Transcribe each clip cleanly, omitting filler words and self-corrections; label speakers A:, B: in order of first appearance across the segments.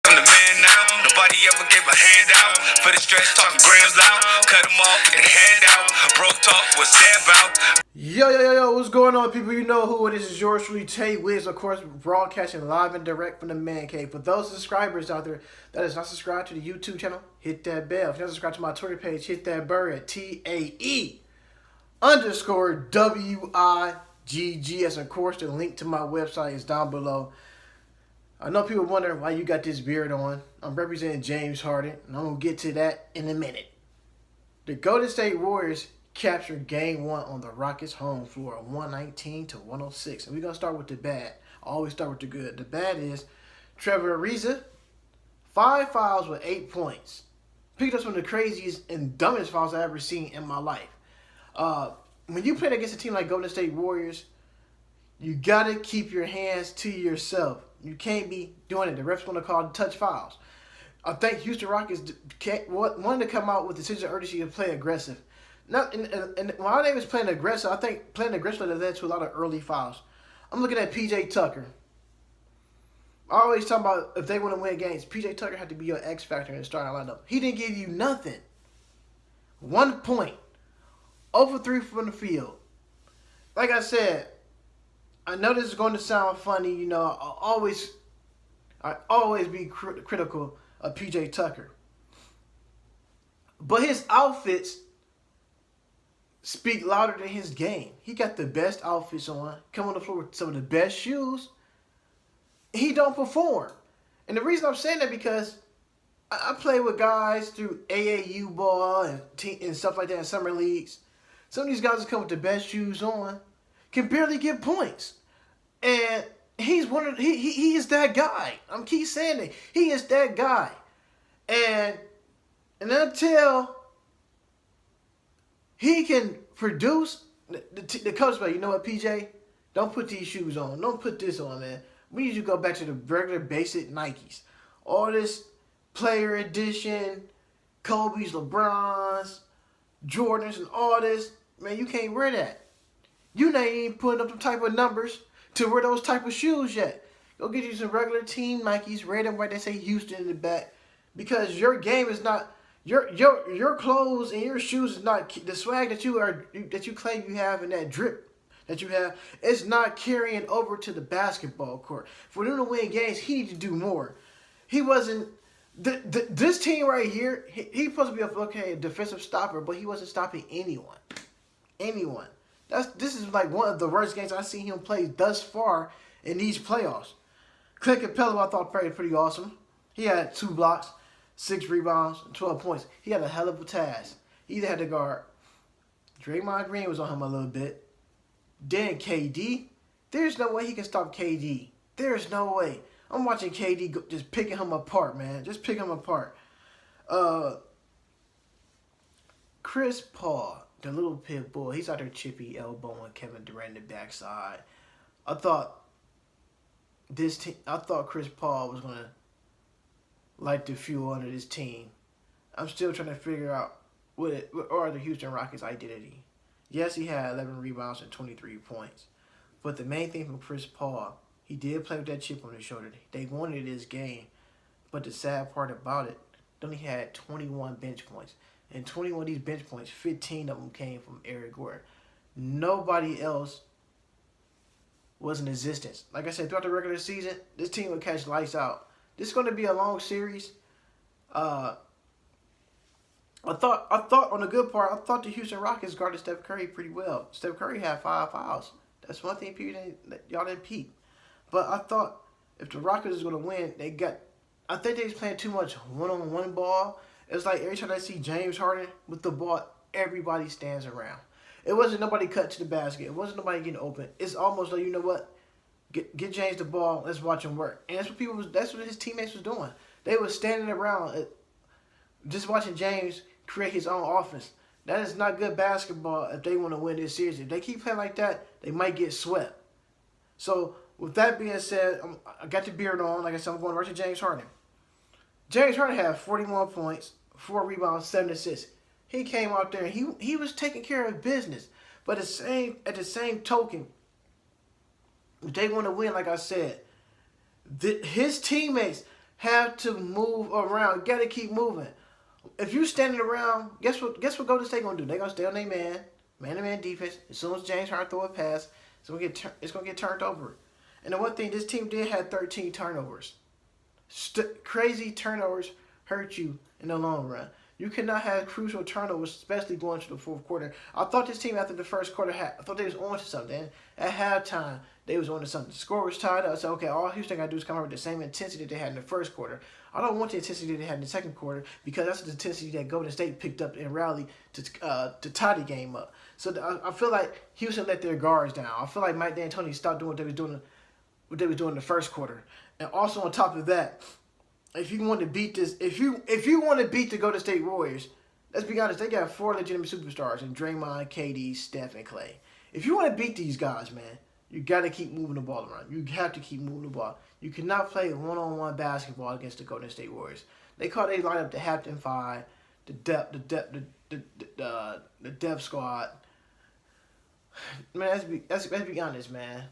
A: I'm the man now. Nobody ever gave a handout. For the stretch, talking grams loud. Cut them off and hand out. Bro talk, what's that about?
B: Yo, what's going on, people? You know who it is. It's yours truly, Tay Wiz, of course, broadcasting live and direct from the Man Cave. For those subscribers out there that is not subscribed to the YouTube channel, hit that bell. If you're not subscribed to my Twitter page, hit that bird at TAE_WIGGS. Of course, the link to my website is down below. I know people wondering why you got this beard on. I'm representing James Harden, and I'm going to get to that in a minute. The Golden State Warriors captured Game 1 on the Rockets' home floor, 119-106. And we're going to start with the bad. I always start with the good. The bad is Trevor Ariza, 5 fouls with 8 points. Picked up some of the craziest and dumbest fouls I've ever seen in my life. When you play against a team like Golden State Warriors, you got to keep your hands to yourself. You can't be doing it. The ref's going to call touch fouls. I think Houston Rockets wanted to come out with decision urgency to play aggressive. And while they was playing aggressive, I think playing aggressive led to a lot of early fouls. I'm looking at P.J. Tucker. I always talk about if they want to win games, P.J. Tucker had to be your X factor in the starting lineup. He didn't give you nothing. 1 point. Over 3 from the field. Like I said, I know this is going to sound funny. You know, I always be critical of P.J. Tucker. But his outfits speak louder than his game. He got the best outfits on, come on the floor with some of the best shoes. He don't perform. And the reason I'm saying that because I play with guys through AAU ball and stuff like that in summer leagues. Some of these guys that come with the best shoes on can barely get points. And he's he is that guy. I'm keep saying it. He is that guy. And until he can produce, the coach like, you know what, PJ? Don't put these shoes on. Don't put this on, man. We need you to go back to the regular basic Nikes. All this player edition, Kobe's, LeBron's, Jordans, and all this. Man, you can't wear that. You not even putting up the type of numbers to wear those type of shoes yet. Go get you some regular team Nikes, red and white. They say Houston in the back, because your game is not your clothes and your shoes is not the swag that you claim you have and that drip that you have. It's not carrying over to the basketball court. For them to win games, he needs to do more. He wasn't. This team right here, he's supposed to be a defensive stopper, but he wasn't stopping anyone. This is like one of the worst games I've seen him play thus far in these playoffs. Clint Capella, I thought played pretty awesome. He had 2 blocks, 6 rebounds, and 12 points. He had a hell of a task. He either had to guard. Draymond Green was on him a little bit. Then KD, there's no way he can stop KD. There's no way. I'm watching KD just picking him apart, man. Just picking him apart. Chris Paul, the little pit bull, he's out there chippy elbowing Kevin Durant in the backside. I thought Chris Paul was gonna light the fuel under this team. I'm still trying to figure out what are the Houston Rockets' identity. Yes, he had 11 rebounds and 23 points, but the main thing from Chris Paul, he did play with that chip on his shoulder. They wanted this game, but the sad part about it, he only had 21 bench points. And 21 of these bench points, 15 of them came from Eric Gordon. Nobody else was in existence. Like I said, throughout the regular season, this team would catch lights out. This is going to be a long series. I thought on the good part, I thought the Houston Rockets guarded Steph Curry pretty well. Steph Curry had 5 fouls. That's one thing y'all didn't peep. But I thought if the Rockets was going to win, I think they was playing too much one-on-one ball. It's like every time I see James Harden with the ball, everybody stands around. It wasn't nobody cut to the basket. It wasn't nobody getting open. It's almost like, you know what? Get James the ball. Let's watch him work. And that's what his teammates was doing. They were standing around just watching James create his own offense. That is not good basketball if they want to win this series. If they keep playing like that, they might get swept. So with that being said, I got the beard on. Like I said, I'm going right to James Harden. James Harden had 41 points, 4 rebounds, 7 assists. He came out there and he was taking care of business. But at the same token, if they want to win, like I said, his teammates have to move around. You gotta keep moving. If you standing around, guess what? Guess what Golden State gonna do? They gonna stay on their man-to-man defense. As soon as James Harden throw a pass, it's gonna get turned over. And the one thing this team did had 13 turnovers. Crazy turnovers hurt you in the long run. You cannot have crucial turnovers, especially going to the fourth quarter. I thought this team after the first quarter I thought they was on to something. At halftime, they was on to something. The score was tied up. I said, okay, all Houston got to do is come out with the same intensity that they had in the first quarter. I don't want the intensity they had in the second quarter because that's the intensity that Golden State picked up and rallied to tie the game up. So I feel like Houston let their guards down. I feel like Mike D'Antoni stopped doing what they was doing in the first quarter. And also on top of that, if you want to beat if you want to beat the Golden State Warriors, let's be honest, they got 4 legitimate superstars in Draymond, KD, Steph, and Clay. If you want to beat these guys, man, you got to keep moving the ball around. You have to keep moving the ball. You cannot play one-on-one basketball against the Golden State Warriors. They call they lineup the Hampton Five, the depth squad. Man, let's be honest, man.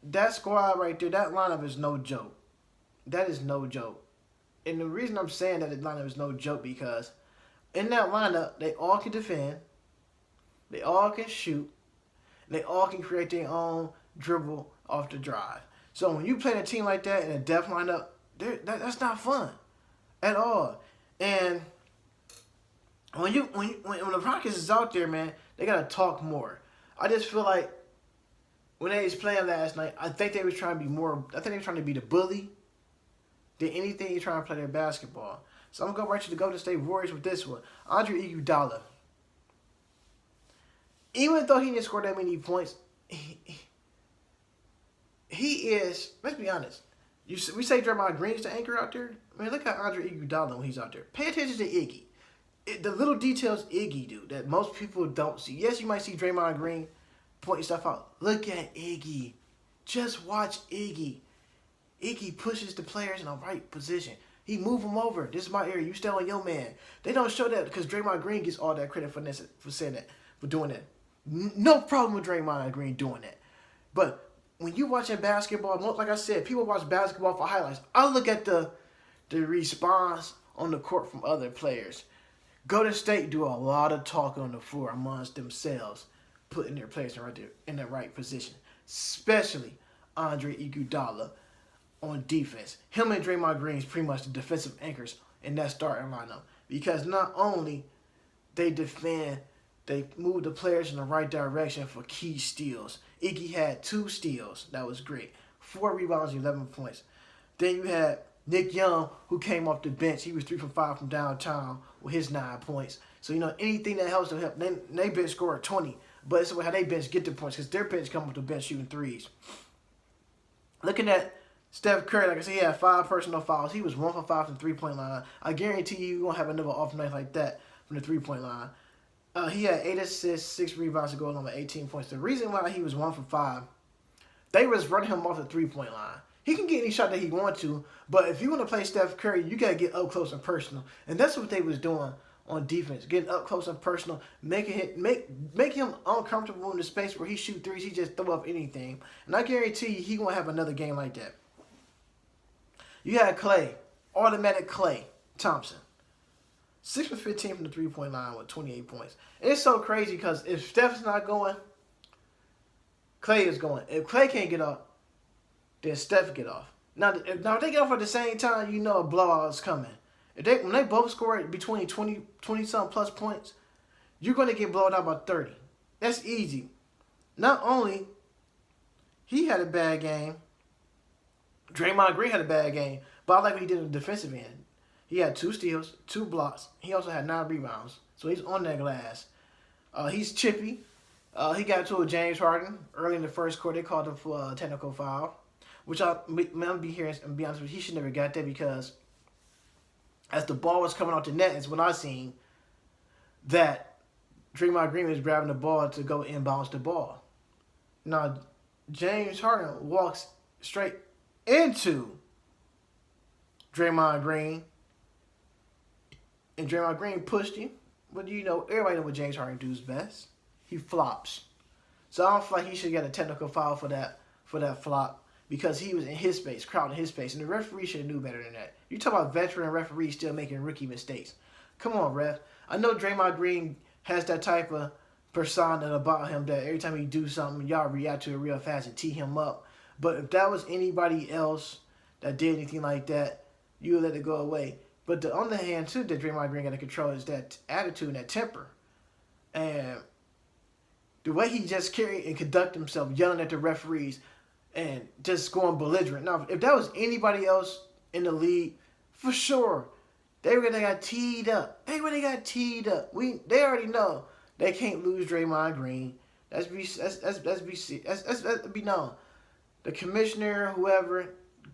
B: That squad right there, that lineup is no joke. That is no joke. And the reason I'm saying that the lineup is no joke because in that lineup, they all can defend, they all can shoot, and they all can create their own dribble off the drive. So when you play a team like that in a depth lineup, that's not fun at all. And when the Rockets is out there, man, they gotta talk more. I just feel like when they was playing last night, I think they was trying to be more. I think they were trying to be the bully than anything you trying to play their basketball. So I'm gonna go right to the Golden State Warriors with this one. Andre Iguodala. Even though he didn't score that many points, he is. Let's be honest. We say Draymond Green's the anchor out there. Man, look at Andre Iguodala when he's out there. Pay attention to Iggy. The little details Iggy do that most people don't see. Yes, you might see Draymond Green pointing stuff out. Look at Iggy. Just watch Iggy. Iggy pushes the players in the right position. He move them over. This is my area. You stay on your man. They don't show that because Draymond Green gets all that credit for saying that, for doing that. No problem with Draymond Green doing that. But when you watching basketball, like I said, people watch basketball for highlights. I look at the response on the court from other players. Golden State do a lot of talking on the floor amongst themselves, putting their players in the right position, especially Andre Iguodala on defense. Him and Draymond Green is pretty much the defensive anchors in that starting lineup because not only they defend, they move the players in the right direction for key steals. Iggy had 2 steals. That was great. 4 rebounds, 11 points. Then you had Nick Young, who came off the bench. He was 3 for 5 from downtown with his 9 points. So, anything that helps them help. They bench scored 20. But it's how they bench get the points because their bench come off the bench shooting threes. Looking at Steph Curry, like I said, he had 5 personal fouls. He was 1 for 5 from the 3-point line. I guarantee you won't have another off night like that from the 3-point line. He had 8 assists, 6 rebounds to go along with 18 points. The reason why he was 1 for 5, they was running him off the 3-point line. He can get any shot that he wants to, but if you want to play Steph Curry, you got to get up close and personal. And that's what they was doing on defense, getting up close and personal, make him uncomfortable in the space where he shoot threes, he just throw up anything. And I guarantee you he won't have another game like that. You had Clay, automatic Clay Thompson. 6 for 15 from the 3-point line with 28 points. And it's so crazy because if Steph's not going, Clay is going. If Clay can't get off, then Steph get off. Now if they get off at the same time, you know a blowout is coming. When they both score between 20-something plus points, you're going to get blown out by 30. That's easy. Not only he had a bad game, Draymond Green had a bad game, but I like what he did on the defensive end. He had 2 steals, 2 blocks. He also had 9 rebounds. So he's on that glass. He's chippy. He got to a James Harden early in the first quarter. They called him for a technical foul, which I'll be here and be honest with you, he should never got that because as the ball was coming off the net is when I seen that Draymond Green was grabbing the ball to go inbounds the ball. Now, James Harden walks straight into Draymond Green, and Draymond Green pushed him. But everybody know what James Harden does best. He flops. So I don't feel like he should get a technical foul for that flop. because he was in his space, crowding his space, and the referee should have knew better than that. You talk about veteran referees still making rookie mistakes. Come on, ref. I know Draymond Green has that type of persona about him that every time he do something, y'all react to it real fast and tee him up. But if that was anybody else that did anything like that, you would let it go away. But the other hand, too, that Draymond Green got to control is that attitude and that temper. And the way he just carried and conduct himself, yelling at the referees and just going belligerent. Now, if that was anybody else in the league, for sure, they would have got teed up. They They already know they can't lose Draymond Green. Let's be known. The commissioner, whoever,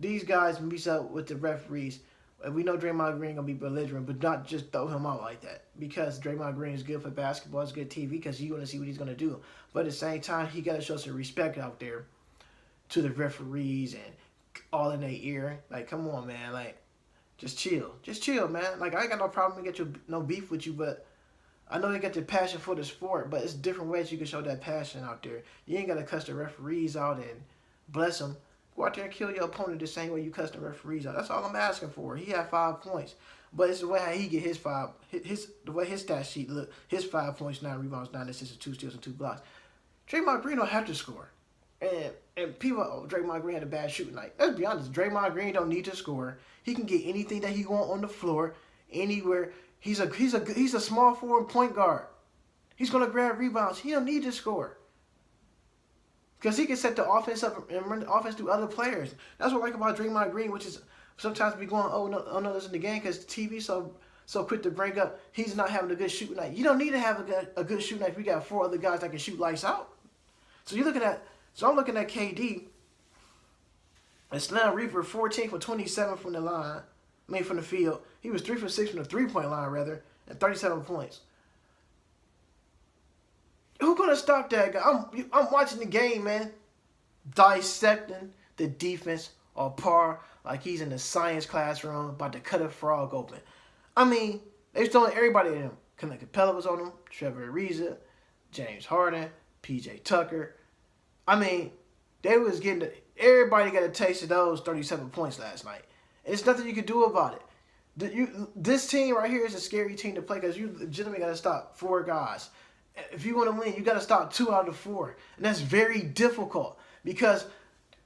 B: these guys meets up with the referees. And we know Draymond Green gonna be belligerent, but not just throw him out like that. Because Draymond Green is good for basketball, it's good TV, because you want to see what he's gonna do. But at the same time, he gotta show some respect out there to the referees and all in their ear. Like, come on, man. Like, just chill, man. Like, I ain't got no problem to get no beef with you, but I know you got the passion for the sport, but it's different ways you can show that passion out there. You ain't gotta cuss the referees out and bless them. Go out there and kill your opponent the same way you cuss the referees out. That's all I'm asking for. He had 5 points, but it's the way how he get the way his stat sheet look. His 5 points, 9 rebounds, 9 assists, 2 steals, and 2 blocks. Draymond Green don't have to score. And people, Draymond Green had a bad shooting night. Let's be honest, Draymond Green don't need to score. He can get anything that he want on the floor, anywhere. He's a small forward point guard. He's gonna grab rebounds. He don't need to score. Because he can set the offense up and run the offense through other players. That's what I like about Draymond Green, which is sometimes we going, oh no, this is the game because TV so quick to bring up he's not having a good shooting night. You don't need to have a good shooting night if we got 4 other guys that can shoot lights out. So I'm looking at KD and Slam Reaper 14 for 27 from the line. From the field. He was 3 for 6 from the 3-point line rather, and 37 points. Who gonna stop that guy? I'm watching the game, man. Dissecting the defense on par like he's in the science classroom about to cut a frog open. They was throwing everybody at him. Clint Capella was on him, Trevor Ariza, James Harden, PJ Tucker. They was everybody got a taste of those 37 points last night. And there's nothing you can do about it. This team right here is a scary team to play because you legitimately got to stop 4 guys. If you want to win, you got to stop 2 out of 4. And that's very difficult because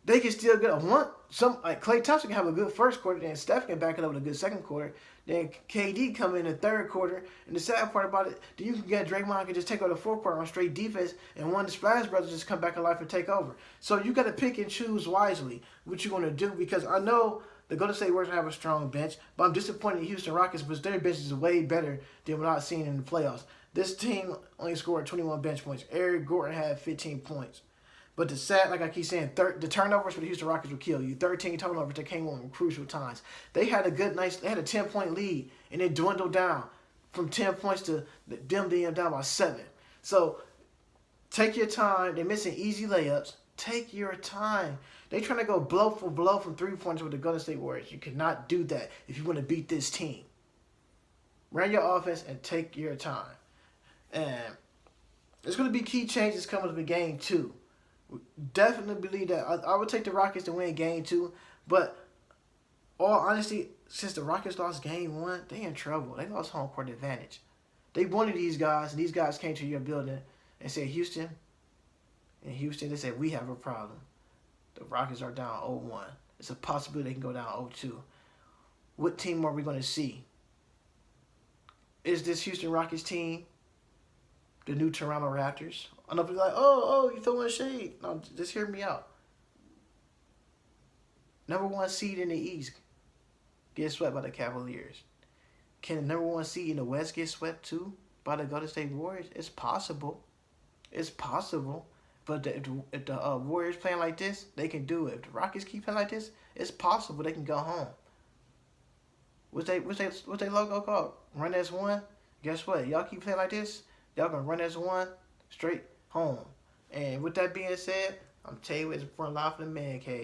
B: they can still get like Klay Thompson can have a good first quarter, then Steph can back it up with a good second quarter. Then KD come in the third quarter. And the sad part about it, then you can get Draymond can just take over the fourth quarter on straight defense, and one of the Splash Brothers just come back to life and take over. So you got to pick and choose wisely what you're going to do, because I know the Golden State Warriors have a strong bench, but I'm disappointed in Houston Rockets because their bench is way better than what I've seen in the playoffs. This team only scored 21 bench points. Eric Gordon had 15 points. But the sad, like I keep saying, the turnovers for the Houston Rockets will kill you. 13 turnovers that came on in crucial times. They had a they had a 10-point lead, and it dwindled down from 10 points to them being down by 7. So take your time. They're missing easy layups. Take your time. They trying to go blow for blow from 3-pointers with the Golden State Warriors. You cannot do that if you want to beat this team. Run your offense and take your time. And there's going to be key changes coming to the game 2. Definitely believe that. I would take the Rockets to win game 2, but all honesty, since the Rockets lost game 1, they in trouble. They lost home court advantage. They wanted these guys, and these guys came to your building and said, Houston. In Houston, they said, we have a problem. The Rockets are down 0-1. It's a possibility they can go down 0-2. What team are we going to see? Is this Houston Rockets team the new Toronto Raptors? I know people are like, oh, you throwing shade. No, just hear me out. Number 1 seed in the East gets swept by the Cavaliers. Can the number 1 seed in the West get swept too by the Golden State Warriors? It's possible. It's possible. But if the Warriors playing like this, they can do it. If the Rockets keep playing like this, it's possible they can go home. What's their logo called? Run as one? Guess what? Y'all keep playing like this, y'all gonna run as one straight home. And with that being said, I'm telling you, it's front line for the man cave.